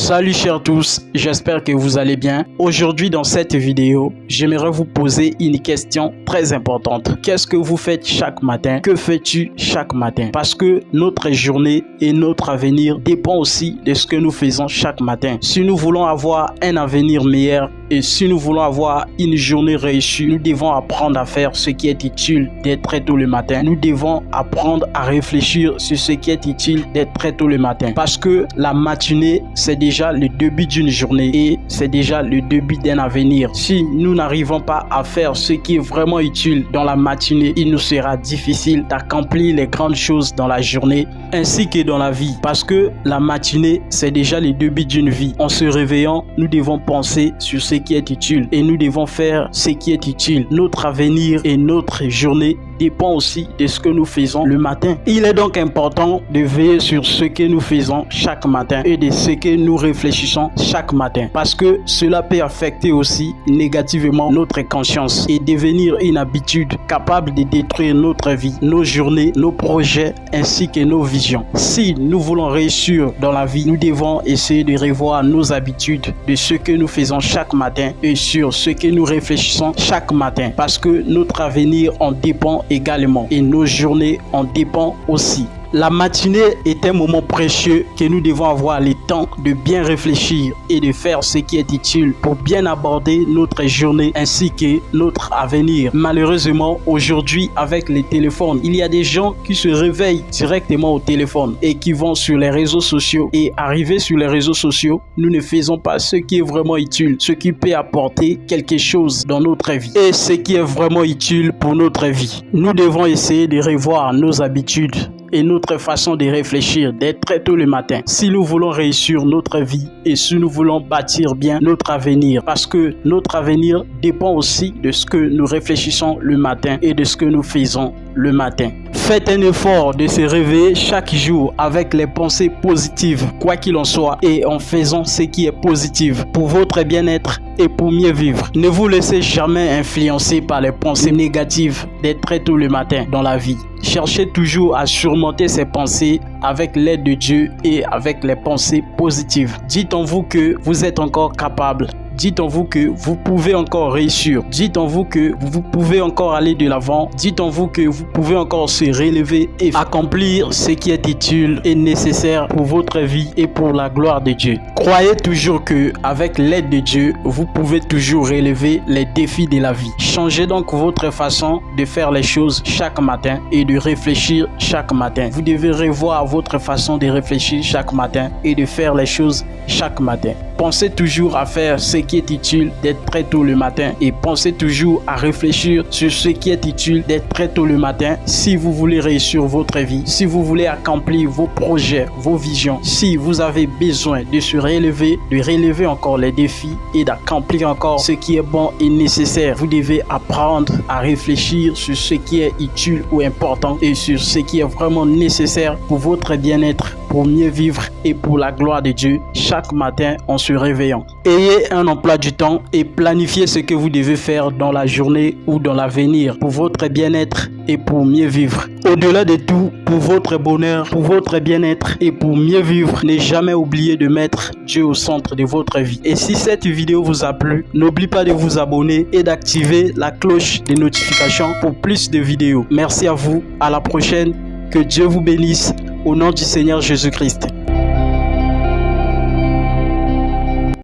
Salut chers tous, j'espère que vous allez bien. Aujourd'hui dans cette vidéo, j'aimerais vous poser une question très importante. Qu'est-ce que vous faites chaque matin? Que fais-tu chaque matin? Parce que notre journée et notre avenir dépend aussi de ce que nous faisons chaque matin. Si nous voulons avoir un avenir meilleur et si nous voulons avoir une journée réussie, nous devons apprendre à faire ce qui est utile dès très tôt le matin. Nous devons apprendre à réfléchir sur ce qui est utile dès très tôt le matin. Parce que la matinée, c'est déjà le début d'une journée et c'est déjà le début d'un avenir. Si nous n'arrivons pas à faire ce qui est vraiment utile dans la matinée, il nous sera difficile d'accomplir les grandes choses dans la journée ainsi que dans la vie. Parce que la matinée, c'est déjà le début d'une vie. En se réveillant, nous devons penser sur ce qui est utile et nous devons faire ce qui est utile. Notre avenir et notre journée dépend aussi de ce que nous faisons le matin. Il est donc important de veiller sur ce que nous faisons chaque matin et de ce que nous réfléchissons chaque matin parce que cela peut affecter aussi négativement notre conscience et devenir une habitude capable de détruire notre vie, nos journées, nos projets ainsi que nos visions. Si nous voulons réussir dans la vie, nous devons essayer de revoir nos habitudes de ce que nous faisons chaque matin et sur ce que nous réfléchissons chaque matin parce que notre avenir en dépend également et nos journées en dépendent aussi. La matinée est un moment précieux que nous devons avoir le temps de bien réfléchir et de faire ce qui est utile pour bien aborder notre journée ainsi que notre avenir. Malheureusement, aujourd'hui, avec les téléphones, il y a des gens qui se réveillent directement au téléphone et qui vont sur les réseaux sociaux. Et arrivés sur les réseaux sociaux, nous ne faisons pas ce qui est vraiment utile, ce qui peut apporter quelque chose dans notre vie et ce qui est vraiment utile pour notre vie. Nous devons essayer de revoir nos habitudes et notre façon de réfléchir dès très tôt le matin si nous voulons réussir notre vie et si nous voulons bâtir bien notre avenir parce que notre avenir dépend aussi de ce que nous réfléchissons le matin et de ce que nous faisons le matin. Faites un effort de se réveiller chaque jour avec les pensées positives, quoi qu'il en soit, et en faisant ce qui est positif pour votre bien-être et pour mieux vivre. Ne vous laissez jamais influencer par les pensées négatives dès très tôt le matin dans la vie. Cherchez toujours à surmonter ces pensées avec l'aide de Dieu et avec les pensées positives. Dites en vous que vous êtes encore capable. Dites en vous que vous pouvez encore réussir. Dites en vous que vous pouvez encore aller de l'avant. Dites en vous que vous pouvez encore se relever et accomplir ce qui est utile et nécessaire pour votre vie et pour la gloire de Dieu. Croyez toujours que avec l'aide de Dieu, vous pouvez toujours relever les défis de la vie. Changez donc votre façon de faire les choses chaque matin et de réfléchir chaque matin. Vous devez revoir votre façon de réfléchir chaque matin et de faire les choses chaque matin. Pensez toujours à faire ce qui est utile dès très tôt le matin et pensez toujours à réfléchir sur ce qui est utile dès très tôt le matin si vous voulez réussir votre vie, si vous voulez accomplir vos projets, vos visions, si vous avez besoin de se relever, de relever encore les défis et d'accomplir encore ce qui est bon et nécessaire. Vous devez apprendre à réfléchir sur ce qui est utile ou important et sur ce qui est vraiment nécessaire pour votre bien-être, pour mieux vivre et pour la gloire de Dieu chaque matin en se réveillant. Ayez un emploi du temps et planifiez ce que vous devez faire dans la journée ou dans l'avenir pour votre bien-être et pour mieux vivre. Au-delà de tout, pour votre bonheur, pour votre bien-être et pour mieux vivre, ne jamais oublier de mettre Dieu au centre de votre vie. Et si cette vidéo vous a plu, n'oubliez pas de vous abonner et d'activer la cloche des notifications pour plus de vidéos. Merci à vous, à la prochaine, que Dieu vous bénisse au nom du Seigneur Jésus-Christ.